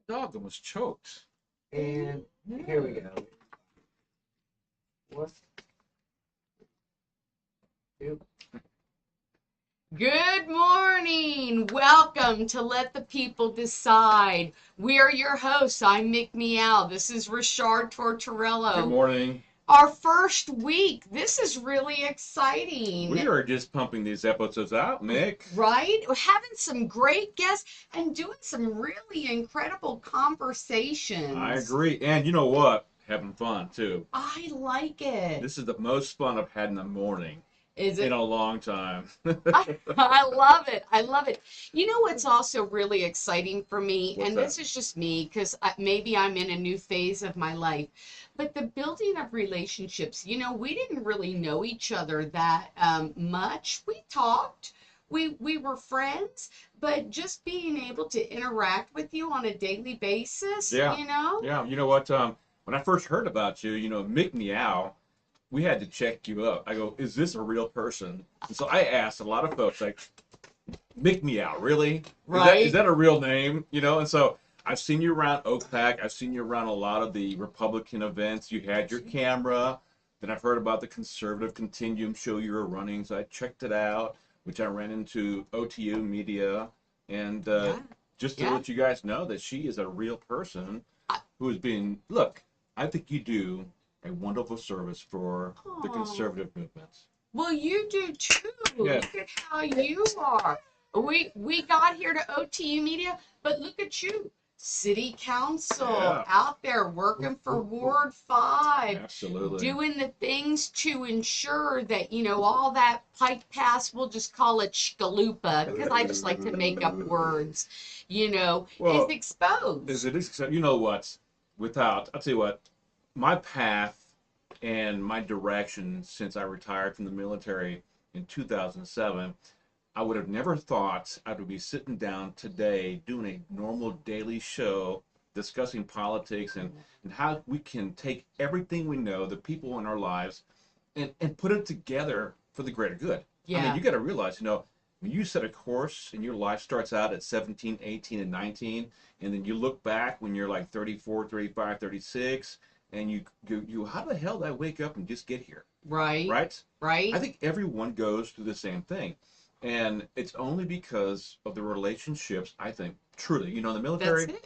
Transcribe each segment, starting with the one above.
Dog almost choked. And here we go. What's two? Good morning. Welcome to Let the People Decide. We are your hosts. I'm Meow. This is Rarchar Tortorello. Good morning. Our first week. This is really exciting. We are just pumping these episodes out, Mick. Right? We're having some great guests and doing some really incredible conversations. I agree. And you know what? Having fun, too. I like it. This is the most fun I've had in the morning. Is it? In a long time. I love it. I love it. You know what's also really exciting for me, What's and that? this is just me because maybe I'm in a new phase of my life, but the building of relationships. You know, we didn't really know each other that much. We talked. We were friends, but just being able to interact with you on a daily basis, Yeah. you know? Yeah, you know what? When I first heard about you, Mick Meow, we had to check you up. I go, is this a real person? And so I asked a lot of folks, like, Mick Meow, really? Right. Is that a real name? And so I've seen you around OPAC. I've seen you around a lot of the Republican events. You had your camera. Then I've heard about the conservative continuum show you were running. So I checked it out, which I ran into OTU Media. And just to let you guys know that she is a real person who is being, look, I think you do a wonderful service for the conservative movements. Well, you do too. Yeah. Look at how you are. We got here to OTU Media, but look at you. City Council out there working for Ward 5. Absolutely. Doing the things to ensure that, all that Pike Pass, we'll just call it Shkalupa, because I just like to make up words, is exposed. Is it exposed? You know what? I'll tell you what, my path and my direction since I retired from the military in 2007, I would have never thought I would be sitting down today doing a normal daily show discussing politics and how we can take everything we know, the people in our lives, and put it together for the greater good. Yeah. I mean, you got to realize, when you set a course and your life starts out at 17, 18, and 19, and then you look back when you're like 34, 35, 36, and you how the hell did I wake up and just get here? Right. I think everyone goes through the same thing. And it's only because of the relationships, I think, truly. In the military,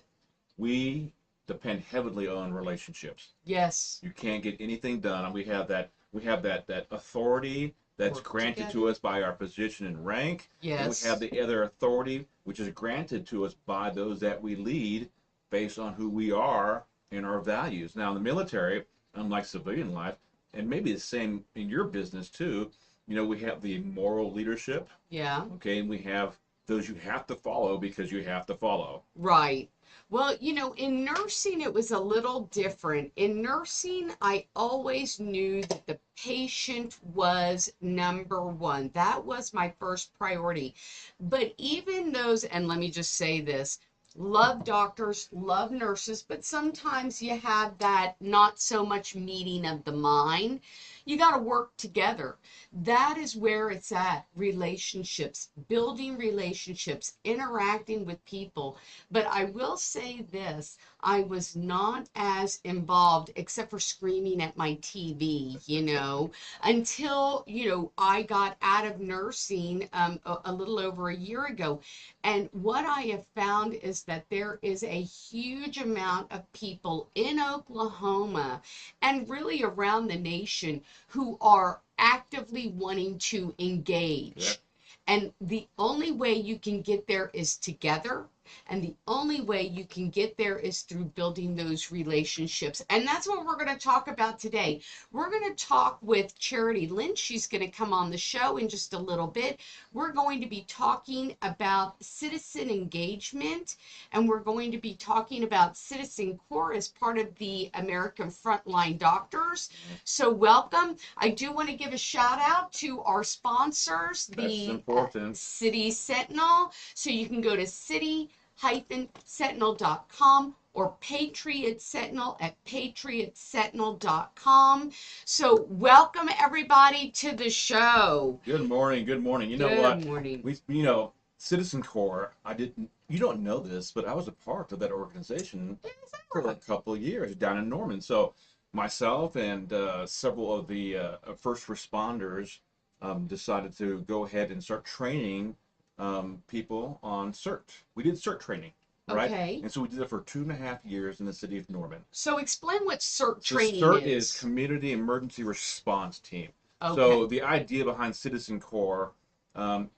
we depend heavily on relationships. Yes. You can't get anything done. And we have that authority that's granted to us by our position and rank. Yes. And we have the other authority, which is granted to us by those that we lead based on who we are and our values. Now, in the military, unlike civilian life, and maybe the same in your business too, we have the moral leadership. Yeah. Okay, and we have those you have to follow because you have to follow. Right. Well, in nursing, it was a little different. In nursing, I always knew that the patient was number one. That was my first priority. But even those, and let me just say this, love doctors, love nurses, but sometimes you have that not so much meeting of the mind. You got to work together. That is where it's at. Relationships, building relationships, interacting with people. But I will say this, I was not as involved, except for screaming at my TV, until, I got out of nursing a little over a year ago. And what I have found is that there is a huge amount of people in Oklahoma and really around the nation who are actively wanting to engage. Yep. And the only way you can get there is together. And the only way you can get there is through building those relationships. And that's what we're going to talk about today. We're going to talk with Charity Lynch. She's going to come on the show in just a little bit. We're going to be talking about citizen engagement, and we're going to be talking about Citizen Corps as part of the American Frontline Doctors. So welcome. I do want to give a shout out to our sponsors, the City Sentinel. So you can go to city-sentinel.com or Patriot Sentinel at patriotsentinel.com. So welcome everybody to the show. Good morning. Good morning. Good morning. Citizen Corps, you don't know this, but I was a part of that organization for a couple of years down in Norman. So myself and several of the first responders decided to go ahead and start training people on CERT. We did CERT training, right? Okay. And so we did it for 2.5 years in the city of Norman. So explain what CERT So training CERT is. is Community Emergency Response Team. Okay. So the idea behind Citizen Corps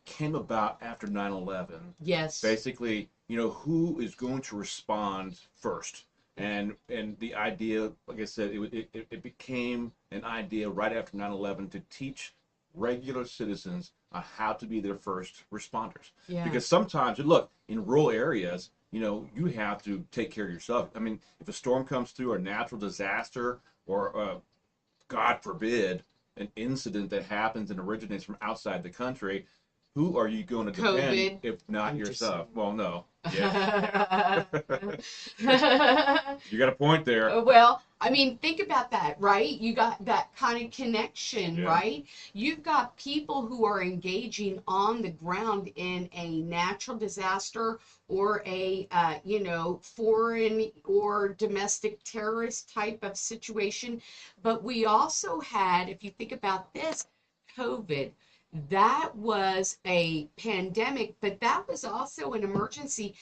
came about after 9/11. Yes. Basically, who is going to respond first? And the idea, like I said, it became an idea right after 9/11 to teach regular citizens on how to be their first responders. Yeah. Because sometimes, look, in rural areas, you have to take care of yourself. I mean, if a storm comes through, or a natural disaster, or God forbid, an incident that happens and originates from outside the country, who are you going to depend COVID. if not yourself? Well, no. Yeah. You got a point there. Well, I mean, think about that, right? You got that kind of connection, Yeah. right? You've got people who are engaging on the ground in a natural disaster or a, foreign or domestic terrorist type of situation. But we also had, if you think about this, COVID. That was a pandemic, but that was also an emergency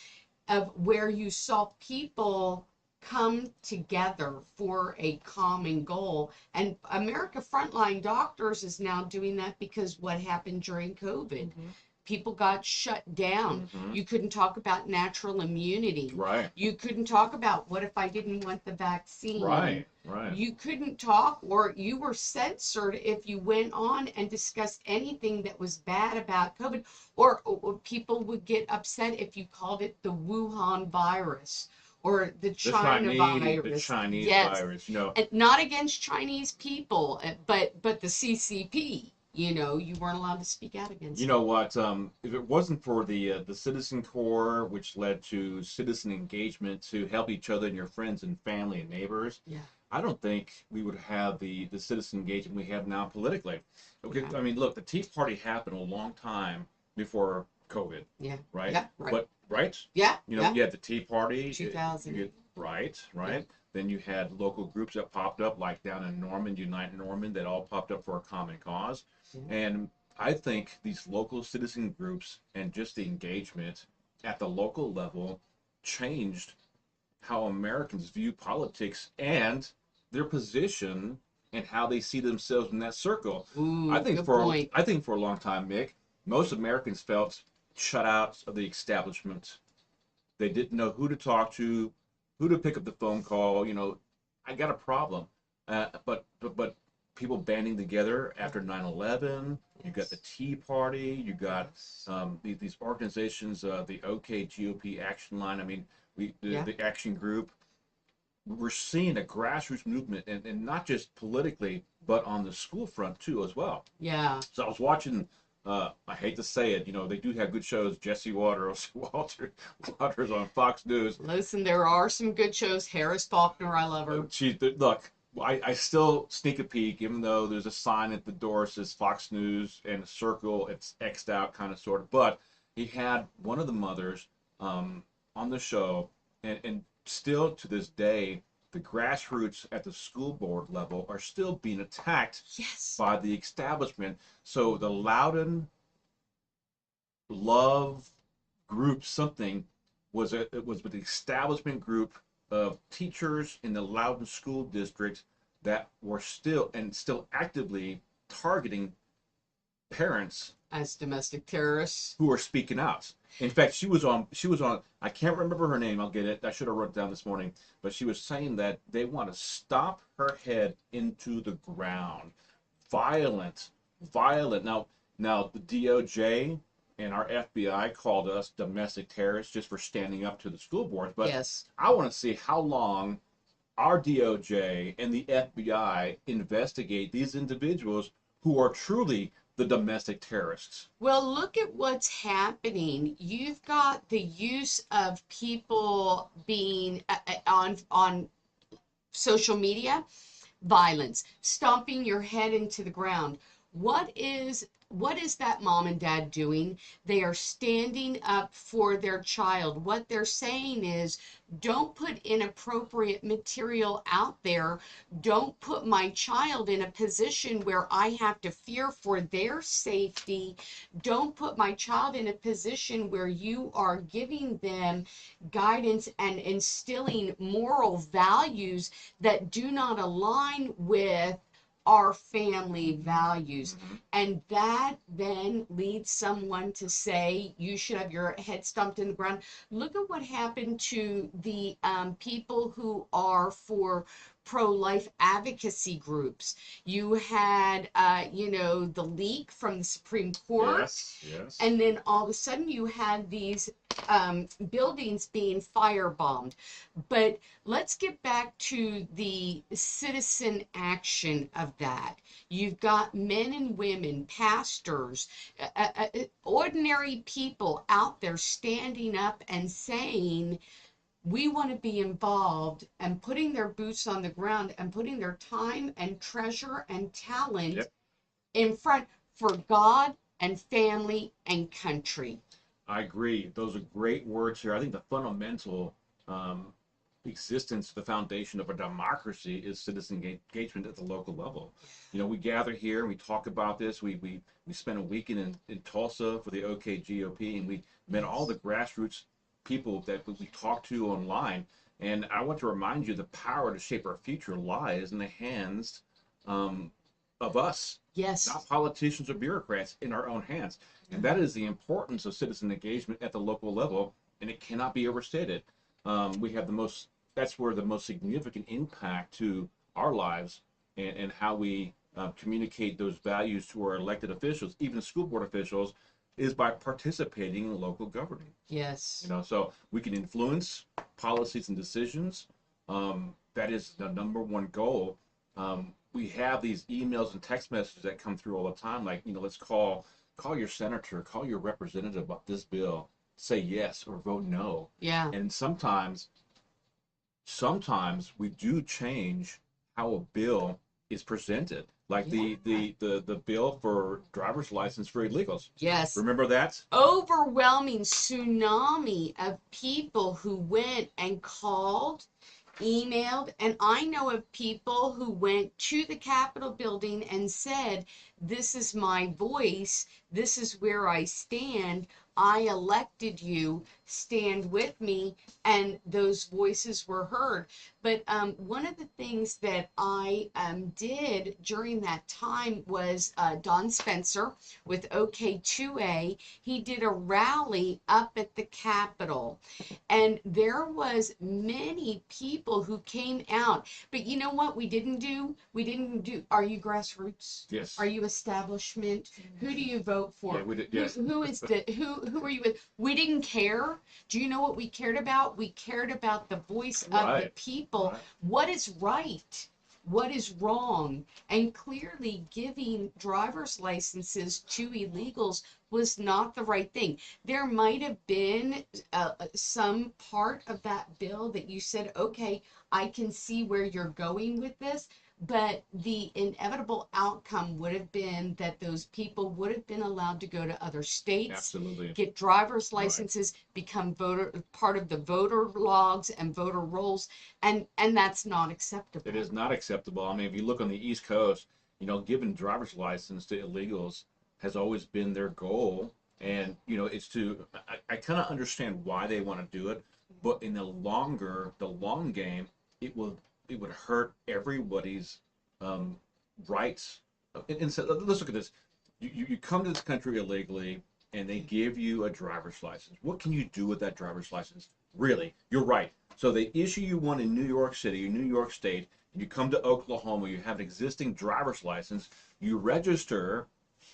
of where you saw people come together for a common goal. And America Frontline Doctors is now doing that because what happened during COVID? Mm-hmm. People got shut down. Mm-hmm. You couldn't talk about natural immunity. Right. You couldn't talk about what if I didn't want the vaccine. Right. You couldn't talk, or you were censored if you went on and discussed anything that was bad about COVID, or people would get upset if you called it the Wuhan virus or the China virus. The Chinese Yes. virus, And not against Chinese people, but the CCP. You weren't allowed to speak out against You know what? If it wasn't for the Citizen Corps, which led to citizen engagement to help each other and your friends and family and neighbors, Yeah. I don't think we would have the citizen engagement we have now politically. Okay, Yeah. I mean, look, the Tea Party happened a long time before COVID. Yeah. Right. Yeah. Right. But right. Yeah. You had the Tea Party. 2000. Right. Yeah. Then you had local groups that popped up, like down in Norman, Unite Norman, that all popped up for a common cause. Yeah. And I think these local citizen groups and just the engagement at the local level changed how Americans view politics and their position and how they see themselves in that circle. Ooh, I think good for point. a long time, Mick, most Americans felt shut out of the establishment. They didn't know who to talk to, who to pick up the phone call. I got a problem. But people banding together after 9/11. You got the Tea Party. You got these organizations, the OK GOP Action Line. I mean, the Action Group. We're seeing a grassroots movement, and not just politically, but on the school front too as well. Yeah. So I was watching. I hate to say it, they do have good shows. Jesse Waters on Fox News. Listen, there are some good shows. Harris Faulkner, I love her. Look, I still sneak a peek, even though there's a sign at the door that says Fox News and a circle. It's X'd out, kind of, sort of. But he had one of the mothers on the show, and still to this day, the grassroots at the school board level are still being attacked Yes. by the establishment. So the Loudon Love Group something was with the establishment group of teachers in the Loudon School District that were still actively targeting parents As domestic terrorists. who are speaking out. In fact, she was on, I can't remember her name, I'll get it. I should have wrote it down this morning. But she was saying that they want to stop her head into the ground. Violent. Now the DOJ and our FBI called us domestic terrorists just for standing up to the school boards. But Yes. I want to see how long our DOJ and the FBI investigate these individuals who are truly the domestic terrorists. Well, look at what's happening. You've got the use of people being on social media, violence, stomping your head into the ground. What is what is that mom and dad doing? They are standing up for their child. What they're saying is, don't put inappropriate material out there. Don't put my child in a position where I have to fear for their safety. Don't put my child in a position where you are giving them guidance and instilling moral values that do not align with our family values. Mhm. And that then leads someone to say you should have your head stomped in the ground. Look at what happened to the people who are for pro-life advocacy groups. You had, the leak from the Supreme Court. Yes, yes. And then all of a sudden you had these buildings being firebombed. But let's get back to the citizen action of that. You've got men and women, pastors, ordinary people out there standing up and saying, we want to be involved, and putting their boots on the ground and putting their time and treasure and talent Yep. in front for God and family and country. I agree. Those are great words here. I think the fundamental existence, the foundation of a democracy is citizen engagement at the local level. We gather here and we talk about this. We spent a weekend in Tulsa for the OKGOP, and we met all the grassroots people that we talked to online. And I want to remind you, the power to shape our future lies in the hands of us. Yes. Not politicians or bureaucrats, in our own hands. And that is the importance of citizen engagement at the local level, and it cannot be overstated. That's where the most significant impact to our lives and how we communicate those values to our elected officials, even school board officials, is by participating in local governing. Yes. So we can influence policies and decisions. That is the number one goal. We have these emails and text messages that come through all the time, like, let's call your senator, call your representative about this bill, say yes or vote no. Yeah. And sometimes we do change how a bill is presented, like the bill for driver's license for illegals. Yes. Remember that? Overwhelming tsunami of people who went and called, emailed, and I know of people who went to the Capitol building and said, this is my voice, this is where I stand, I elected you, stand with me, and those voices were heard. But one of the things that I did during that time was Don Spencer with OK2A, he did a rally up at the Capitol, and there was many people who came out. But you know what we didn't do? Are you grassroots? Yes. Are you establishment? Who do you vote for? Yeah, we did. Yes. Who are you with? We didn't care. Do you know what we cared about? We cared about the voice of the Right. people. Right. What is right? What is wrong? And clearly giving driver's licenses to illegals was not the right thing. There might have been some part of that bill that you said, okay, I can see where you're going with this. But the inevitable outcome would have been that those people would have been allowed to go to other states, Absolutely. get driver's licenses, become part of the voter logs and voter rolls, and that's not acceptable. It is not acceptable. I mean, if you look on the East Coast, giving driver's license to illegals has always been their goal. And, it's I kind of understand why they want to do it, but in the long game, it would hurt everybody's rights. And so let's look at this. You come to this country illegally, and they give you a driver's license. What can you do with that driver's license? Really, you're right. So they issue you one in New York City or New York State. You come to Oklahoma, you have an existing driver's license, you register,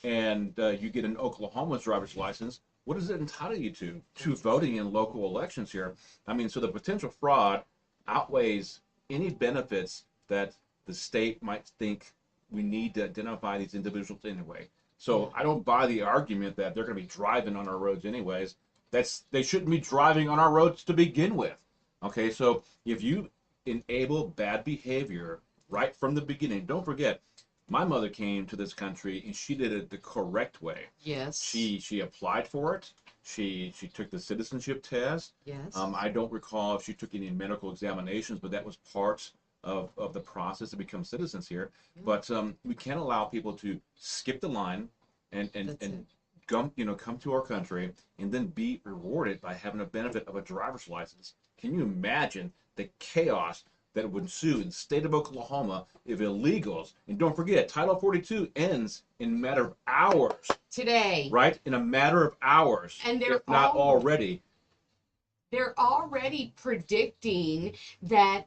and you get an Oklahoma driver's license. What does it entitle you to? To voting in local elections here. I mean, so the potential fraud outweighs any benefits that the state might think we need to identify these individuals anyway. So I don't buy the argument that they're going to be driving on our roads anyways. They shouldn't be driving on our roads to begin with. Okay, so if you enable bad behavior right from the beginning, don't forget, My mother came to this country and she did it the correct way. Yes. She applied for it. She took the citizenship test. Yes. I don't recall if she took any medical examinations, but that was part of the process to become citizens here. Yeah. But we can't allow people to skip the line That's and it. come to our country and then be rewarded by having a benefit of a driver's license. Can you imagine the chaos that would ensue in the state of Oklahoma if illegals, and don't forget, Title 42 ends in a matter of hours, Today. right? In a matter of hours, And if not already. They're already predicting that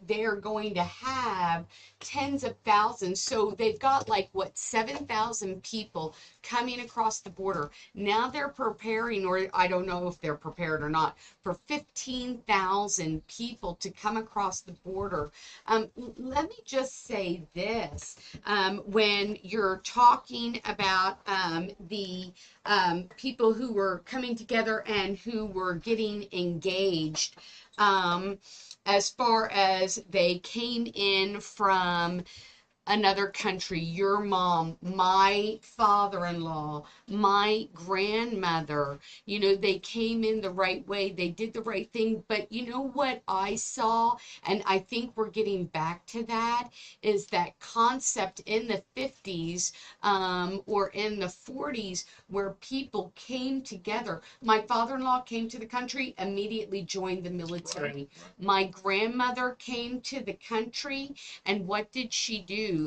they're going to have tens of thousands. So they've got like, what, 7,000 people coming across the border. Now they're preparing, or I don't know if they're prepared or not, for 15,000 people to come across the border. Let me just say this. When you're talking about the people who were coming together and who were getting engaged, as far as they came in from another country, your mom, my father-in-law, my grandmother, they came in the right way, they did the right thing. But you know what I saw, and I think we're getting back to that, is that concept in the 50s or in the 40s where people came together. My father-in-law came to the country, immediately joined the military. Right. My grandmother came to the country, and what did she do?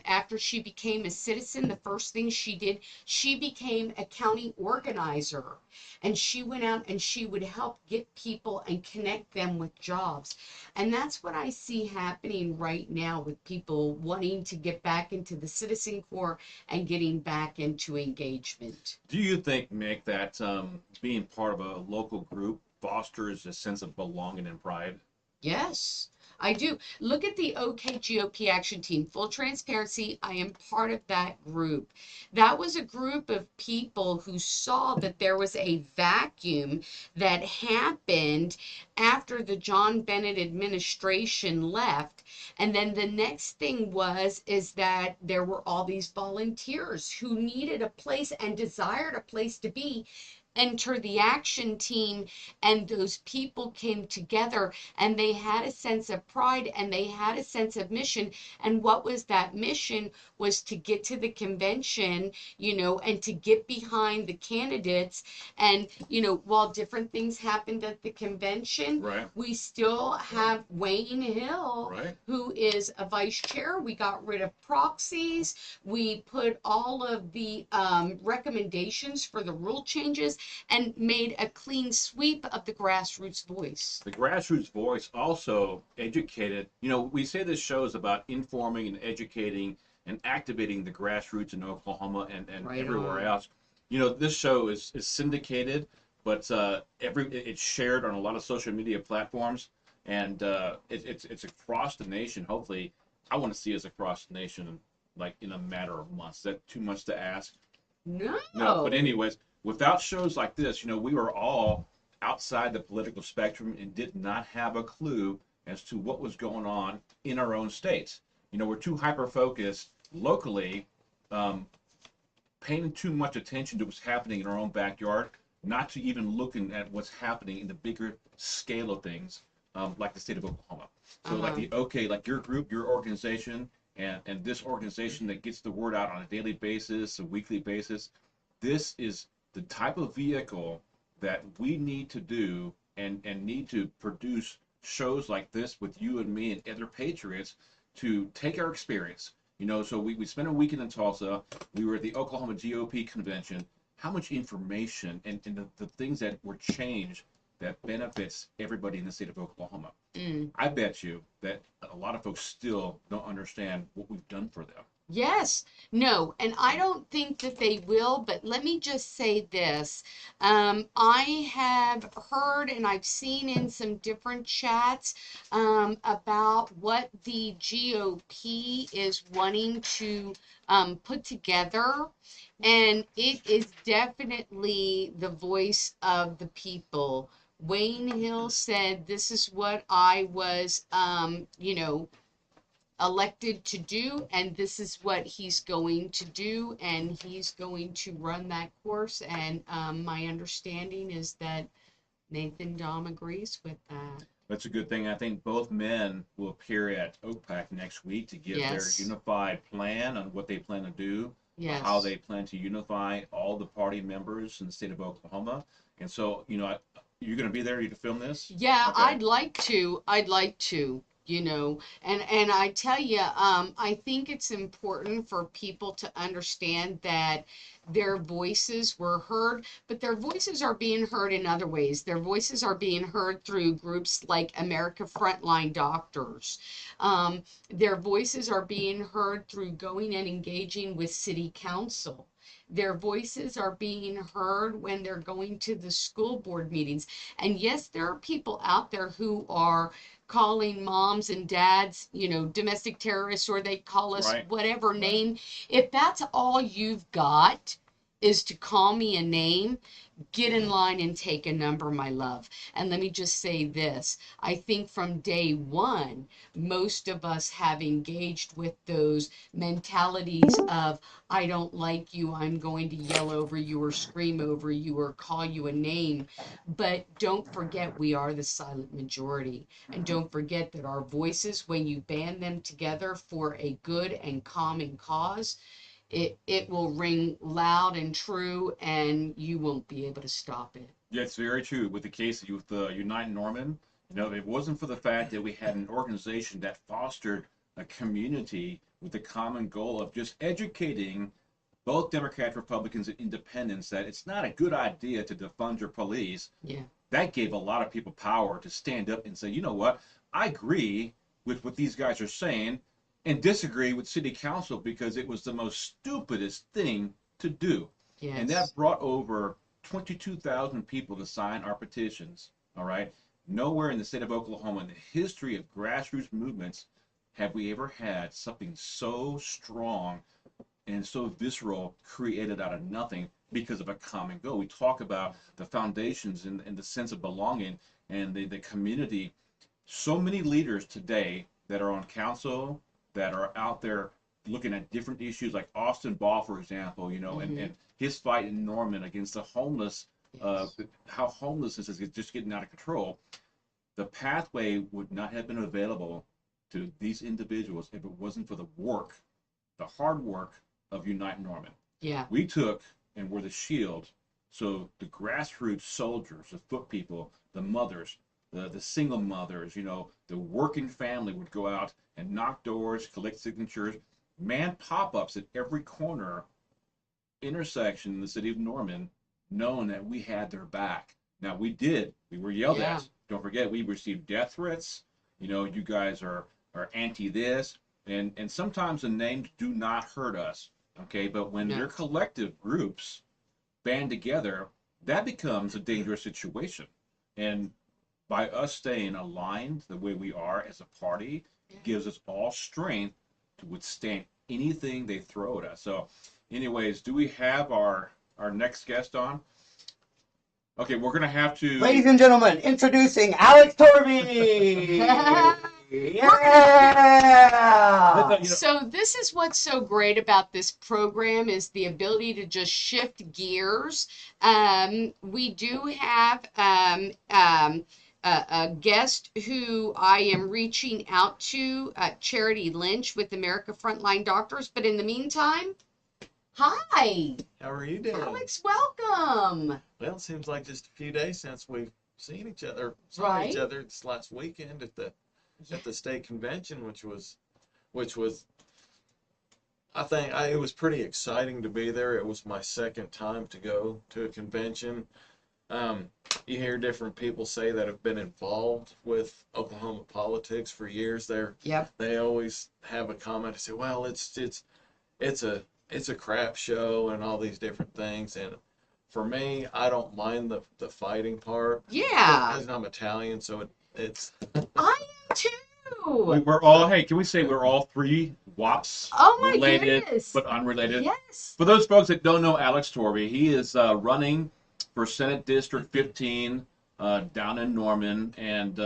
After she became a citizen, the first thing she did, she became a county organizer. And she went out and she would help get people and connect them with jobs. And that's what I see happening right now with people wanting to get back into the Citizen Corps and getting back into engagement. Do you think, Mick, that being part of a local group fosters a sense of belonging and pride? Yes, I do. Look at the OK GOP Action Team. Full transparency, I am part of that group. That was a group of people who saw that there was a vacuum that happened after the John Bennett administration left. And then the next thing is that there were all these volunteers who needed a place and desired a place to be. Enter the action team, and those people came together and they had a sense of pride and they had a sense of mission. And what was that mission? Was to get to the convention, and to get behind the candidates. And while different things happened at the convention, Right. we still have Wayne Hill, Right. who is a vice chair. We got rid of proxies. We put all of the recommendations for the rule changes and made a clean sweep of the grassroots voice. The grassroots voice also educated. We say this show is about informing and educating and activating the grassroots in Oklahoma and Right everywhere on. else. This show is syndicated, but it's shared on a lot of social media platforms, and it's across the nation. Hopefully, I want to see us across the nation like in a matter of months. Is that too much to ask? No. No, but anyways, without shows like this, we were all outside the political spectrum and did not have a clue as to what was going on in our own states. We're too hyper-focused locally, paying too much attention to what's happening in our own backyard, not to even looking at what's happening in the bigger scale of things, like the state of Oklahoma. So like your group, your organization, and this organization that gets the word out on a daily basis, a weekly basis, this is the type of vehicle that we need to do and need to produce shows like this with you and me and other patriots to take our experience. So we spent a weekend in Tulsa. We were at the Oklahoma GOP convention. How much information and the things that were changed that benefits everybody in the state of Oklahoma. I bet you that a lot of folks still don't understand what we've done for them. Yes, no, and I don't think that they will, but let me just say this. I have heard and I've seen in some different chats about what the GOP is wanting to put together, and it is definitely the voice of the people. Wayne Hill said, "This is what I was, elected to do, and this is what he's going to do, and he's going to run that course. And my understanding is that Nathan Dom agrees with that. That's a good thing. I think both men will appear at OPAC next week to give Yes. their unified plan on what they plan to do, Yes. how they plan to unify all the party members in the state of Oklahoma. And so, you're going to be there to film this? Yeah, Okay. I'd like to. And I tell you, I think it's important for people to understand that their voices were heard, but their voices are being heard in other ways. Their voices are being heard through groups like America Frontline Doctors. Their voices are being heard through going and engaging with city council. Their voices are being heard when they're going to the school board meetings. And yes, there are people out there who are calling moms and dads, domestic terrorists, or they call us Right. whatever name. If that's all you've got is to call me a name, get in line and take a number, my love. And let me just say this. I think from day one, most of us have engaged with those mentalities of, I don't like you, I'm going to yell over you or scream over you or call you a name. But don't forget, we are the silent majority. And don't forget that our voices, when you band them together for a good and common cause, it will ring loud and true, and you won't be able to stop it. Yeah, it's very true. With the case with Unite Norman, if it wasn't for the fact that we had an organization that fostered a community with the common goal of just educating both Democrats, Republicans, and independents that it's not a good idea to defund your police, Yeah. that gave a lot of people power to stand up and say, you know what, I agree with what these guys are saying and disagree with city council because it was the most stupidest thing to do. Yes. And that brought over 22,000 people to sign our petitions, all right? Nowhere in the state of Oklahoma in the history of grassroots movements have we ever had something so strong and so visceral created out of nothing because of a common goal. We talk about the foundations and the sense of belonging and the community. So many leaders today that are on council, that are out there looking at different issues, like Austin Ball, for example, and his fight in Norman against the homeless, how homelessness is just getting out of control. The pathway would not have been available to these individuals if it wasn't for the work, the hard work of Unite Norman. Yeah. We took and were the shield. So the grassroots soldiers, the foot people, the mothers, the single mothers, the working family would go out and knock doors, collect signatures, man pop-ups at every corner intersection in the city of Norman, knowing that we had their back. Now we were yelled at. Don't forget, we received death threats. You guys are anti this, and sometimes the names do not hurt us, okay? But when they're collective groups band together, that becomes a dangerous situation. And by us staying aligned the way we are as a party, gives us all strength to withstand anything they throw at us. So anyways, do we have our next guest on? Okay, we're going to have to... Ladies and gentlemen, introducing Alex Torby! Yeah! So this is what's so great about this program is the ability to just shift gears. We do have a guest who I am reaching out to, Charity Lynch with America Frontline Doctors. But in the meantime, hi. How are you doing? Alex, welcome. Well, it seems like just a few days since we've seen each other, Right. each other this last weekend at the state convention, which was, I think it was pretty exciting to be there. It was my second time to go to a convention. You hear different people say that have been involved with Oklahoma politics for years. They always have a comment to say, well, it's a crap show and all these different things. And for me, I don't mind the fighting part. Yeah. Because I'm Italian, so it's. I am too. We're all, hey, can we say we're all three WAPs Oh my related, goodness. but unrelated? Yes. For those folks that don't know Alex Torby, he is running for Senate District 15 down in Norman, and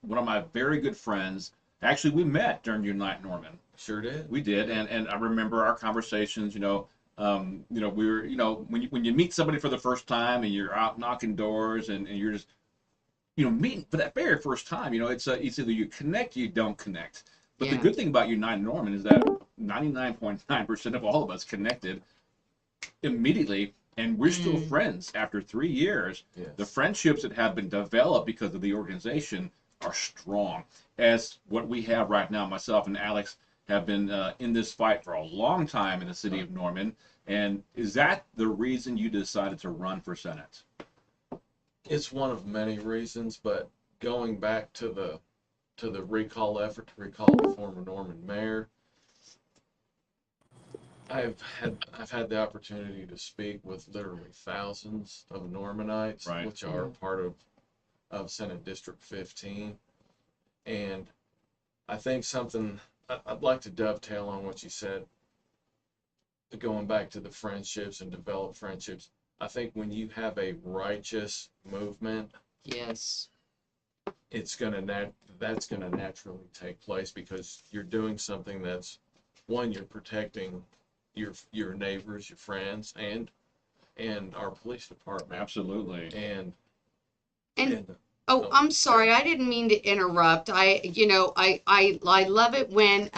one of my very good friends. Actually, we met during Unite Norman. Sure did. We did, and I remember our conversations. We were, when you meet somebody for the first time and you're out knocking doors and you're just, meeting for that very first time. It's either you connect, or you don't connect. But the Yeah. good thing about Unite Norman is that 99.9% of all of us connected immediately, and we're still friends after 3 years. Yes. The friendships that have been developed because of the organization are strong. As what we have right now, myself and Alex have been in this fight for a long time in the city of Norman. And is that the reason you decided to run for Senate? It's one of many reasons, but going back to the recall effort to recall the former Norman mayor, I've had the opportunity to speak with literally thousands of Normanites, Right. which are part of Senate District 15, and I think I'd like to dovetail on what you said, going back to the friendships and develop friendships. I think when you have a righteous movement, Yes. that's gonna naturally take place, because you're doing something that's, one, you're protecting your neighbors, your friends, and our police department. Absolutely. And And oh, I'm sorry. I didn't mean to interrupt. I love it when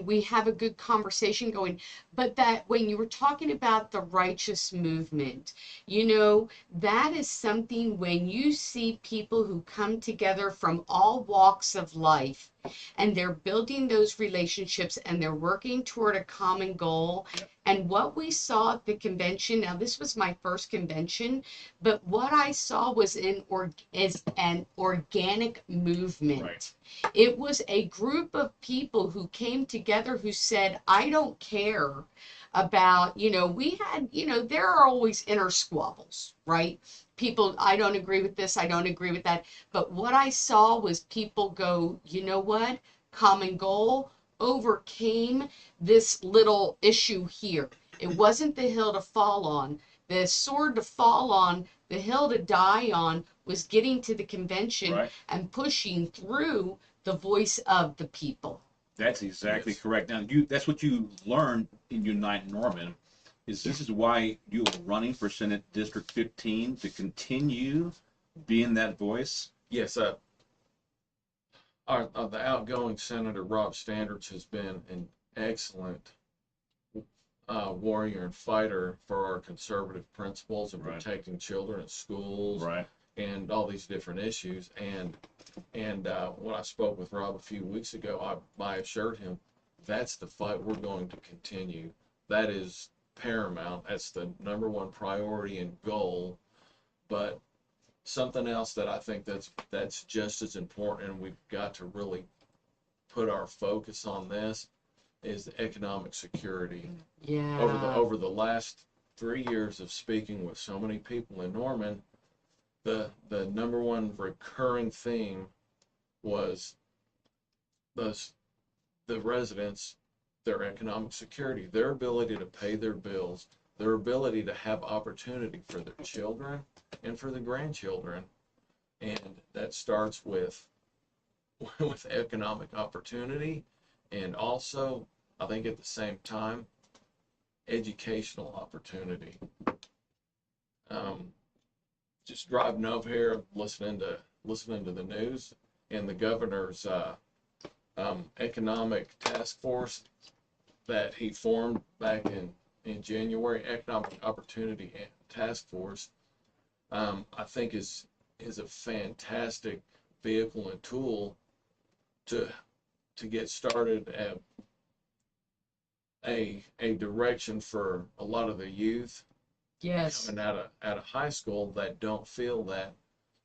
we have a good conversation going, but that when you were talking about the righteous movement, that is something when you see people who come together from all walks of life and they're building those relationships and they're working toward a common goal. Yep. And what we saw at the convention, now this was my first convention, but what I saw was is an organic movement. Right. It was a group of people who came together who said, I don't care about, we had, there are always inner squabbles, right? People, I don't agree with this, I don't agree with that. But what I saw was people go, you know what? Common goal, overcame this little issue here. It wasn't the hill to fall on. The sword to fall on, the hill to die on was getting to the convention. Right. And pushing through the voice of the people. That's exactly Yes. correct. Now, that's what you learned in Unite Norman. This is why you are running for Senate District 15, to continue being that voice? yes, the outgoing Senator Rob Standards has been an excellent warrior and fighter for our conservative principles and Right. protecting children at schools, Right. and all these different issues. And when I spoke with Rob a few weeks ago, I assured him that's the fight we're going to continue. That is paramount. That's the number one priority and goal. But something else that I think that's just as important, and we've got to really put our focus on this, is the economic security. Yeah. Over the last 3 years of speaking with so many people in Norman, the number one recurring theme was the residents, their economic security, their ability to pay their bills, their ability to have opportunity for their children and for the grandchildren. And that starts with economic opportunity, and also, I think at the same time, educational opportunity. Just driving over here, listening to the news, and the governor's economic task force that he formed back in January, economic opportunity task force, I think is a fantastic vehicle and tool to get started at a direction for a lot of the youth Yes. coming out of high school that don't feel that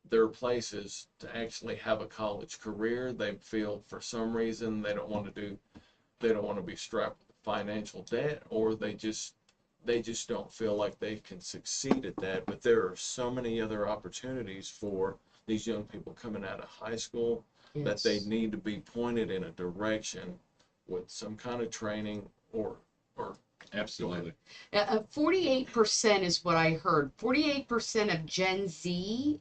there are places to actually have a college career. They feel for some reason they don't want to be strapped with financial debt, or they just don't feel like they can succeed at that. But there are so many other opportunities for these young people coming out of high school that they need to be pointed in a direction with some kind of training or Absolutely. 48% is what I heard. 48% of Gen Z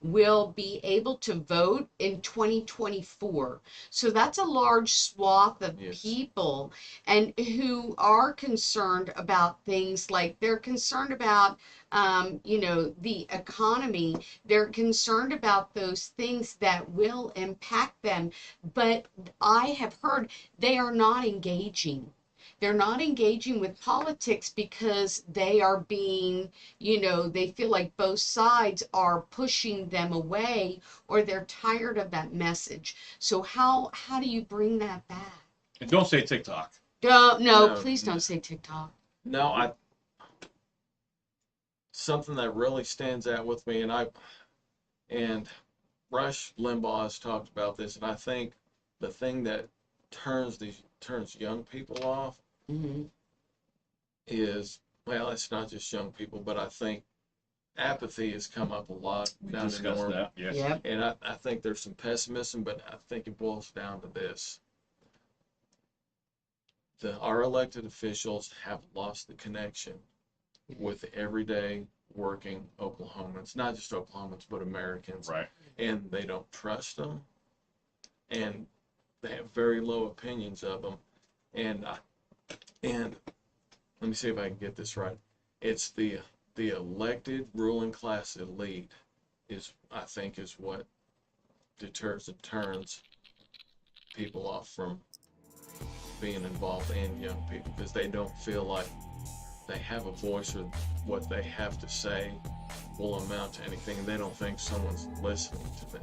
will be able to vote in 2024. So that's a large swath of Yes. people, and who are concerned about things like they're concerned about, the economy. They're concerned about those things that will impact them. But I have heard they are not engaging. They're not engaging with politics because they are being, they feel like both sides are pushing them away, or they're tired of that message. So how do you bring that back? And don't say TikTok. No, No, please don't say TikTok. No, something that really stands out with me, and Rush Limbaugh has talked about this, and I think the thing that turns young people off Hmm. is, well, it's not just young people, but I think apathy has come up a lot We down in discussed Norman. that. Yes. Yep. And I think there's some pessimism, but I think it boils down to this. Our elected officials have lost the connection with the everyday working Oklahomans, not just Oklahomans, but Americans. Right. And they don't trust them, and they have very low opinions of them. And let me see if I can get this right. It's the elected ruling class elite I think is what deters and turns people off from being involved in young people, because they don't feel like they have a voice, or what they have to say will amount to anything, and they don't think someone's listening to them.